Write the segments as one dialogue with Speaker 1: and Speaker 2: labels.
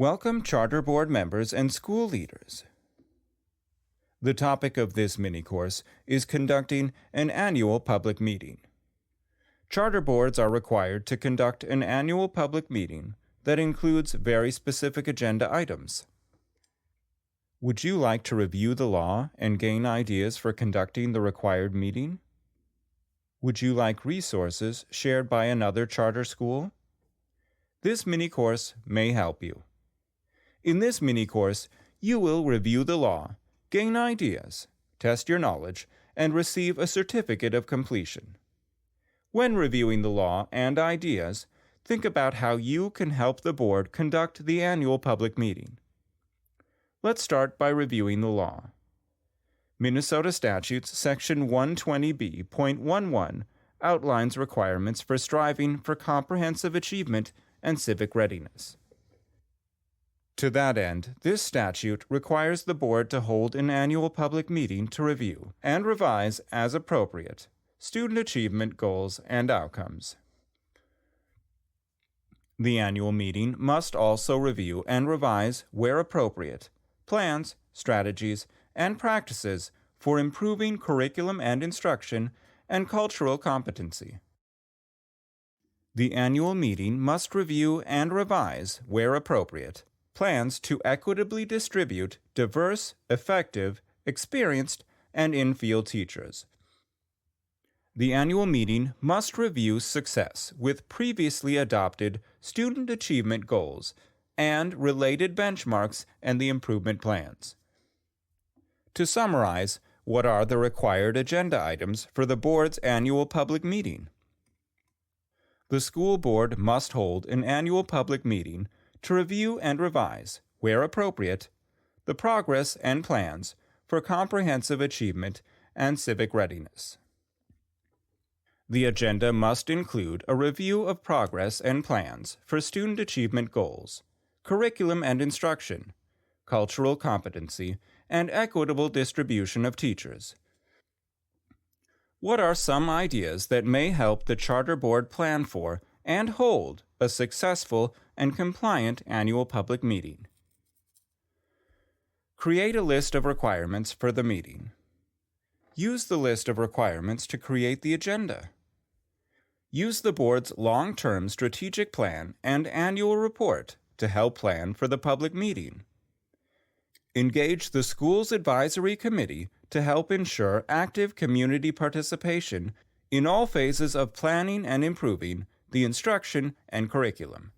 Speaker 1: Welcome Charter Board members and school leaders. The topic of this mini-course is conducting an annual public meeting. Charter boards are required to conduct an annual public meeting that includes very specific agenda items. Would you like to review the law and gain ideas for conducting the required meeting? Would you like resources shared by another charter school? This mini-course may help you. In this mini-course, you will review the law, gain ideas, test your knowledge, and receive a certificate of completion. When reviewing the law and ideas, think about how you can help the board conduct the annual public meeting. Let's start by reviewing the law. Minnesota Statutes Section 120B.11 outlines requirements for striving for comprehensive achievement and civic readiness. To that end, this statute requires the board to hold an annual public meeting to review and revise, as appropriate, student achievement goals and outcomes. The annual meeting must also review and revise, where appropriate, plans, strategies, and practices for improving curriculum and instruction and cultural competency. The annual meeting must review and revise, where appropriate, plans to equitably distribute diverse, effective, experienced, and in-field teachers. The annual meeting must review success with previously adopted student achievement goals and related benchmarks and the improvement plans. To summarize, what are the required agenda items for the board's annual public meeting? The school board must hold an annual public meeting to review and revise, where appropriate, the progress and plans for comprehensive achievement and civic readiness. The agenda must include a review of progress and plans for student achievement goals, curriculum and instruction, cultural competency, and equitable distribution of teachers. What are some ideas that may help the charter board plan for and hold a successful and compliant annual public meeting? Create a list of requirements for the meeting. Use the list of requirements to create the agenda. Use the board's long-term strategic plan and annual report to help plan for the public meeting. Engage the school's advisory committee to help ensure active community participation in all phases of planning and improving the instruction and curriculum.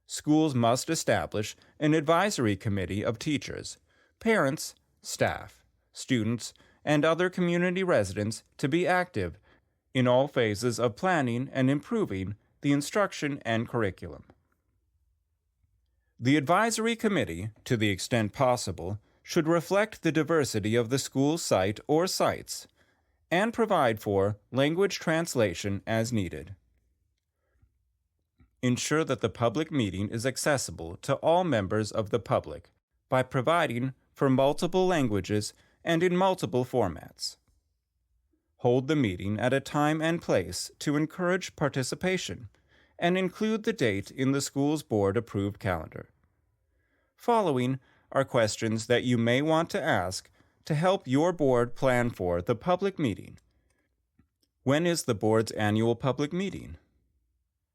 Speaker 1: Schools must establish an advisory committee of teachers, parents, staff, students, and other community residents to be active in all phases of planning and improving the instruction and curriculum. The advisory committee, to the extent possible, should reflect the diversity of the school site or sites and provide for language translation as needed. Ensure that the public meeting is accessible to all members of the public by providing for multiple languages and in multiple formats. Hold the meeting at a time and place to encourage participation and include the date in the school's board-approved calendar. Following are questions that you may want to ask to help your board plan for the public meeting. When is the board's annual public meeting?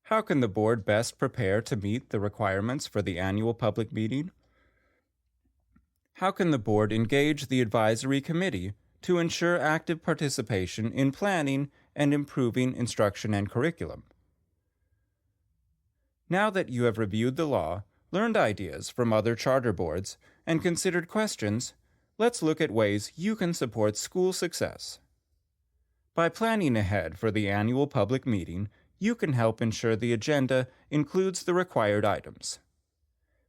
Speaker 1: How can the board best prepare to meet the requirements for the annual public meeting? How can the board engage the advisory committee to ensure active participation in planning and improving instruction and curriculum? Now that you have reviewed the law, learned ideas from other charter boards, and considered questions, let's look at ways you can support school success. By planning ahead for the annual public meeting, you can help ensure the agenda includes the required items.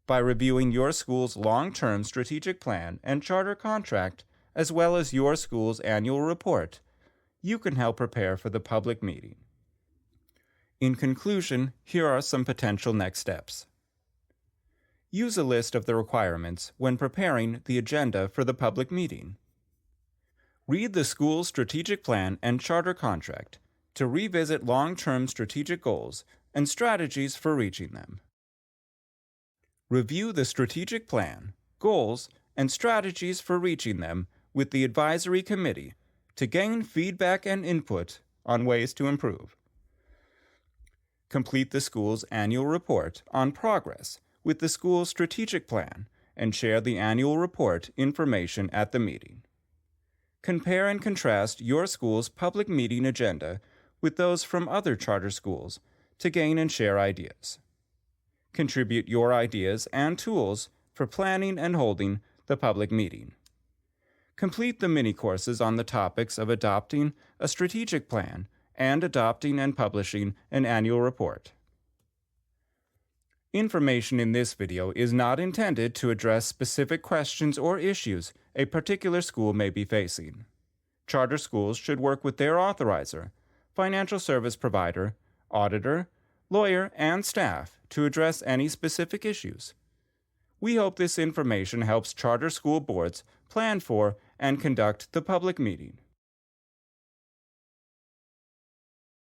Speaker 1: By reviewing your school's long-term strategic plan and charter contract, as well as your school's annual report, you can help prepare for the public meeting. In conclusion, here are some potential next steps. Use a list of the requirements when preparing the agenda for the public meeting. Read the school's strategic plan and charter contract to revisit long-term strategic goals and strategies for reaching them. Review the strategic plan, goals, and strategies for reaching them with the advisory committee to gain feedback and input on ways to improve. Complete the school's annual report on progress with the school's strategic plan and share the annual report information at the meeting. Compare and contrast your school's public meeting agenda with those from other charter schools to gain and share ideas. Contribute your ideas and tools for planning and holding the public meeting. Complete the mini-courses on the topics of adopting a strategic plan and adopting and publishing an annual report. Information in this video is not intended to address specific questions or issues a particular school may be facing. Charter schools should work with their authorizer, financial service provider, auditor, lawyer, and staff to address any specific issues. We hope this information helps charter school boards plan for and conduct the public meeting.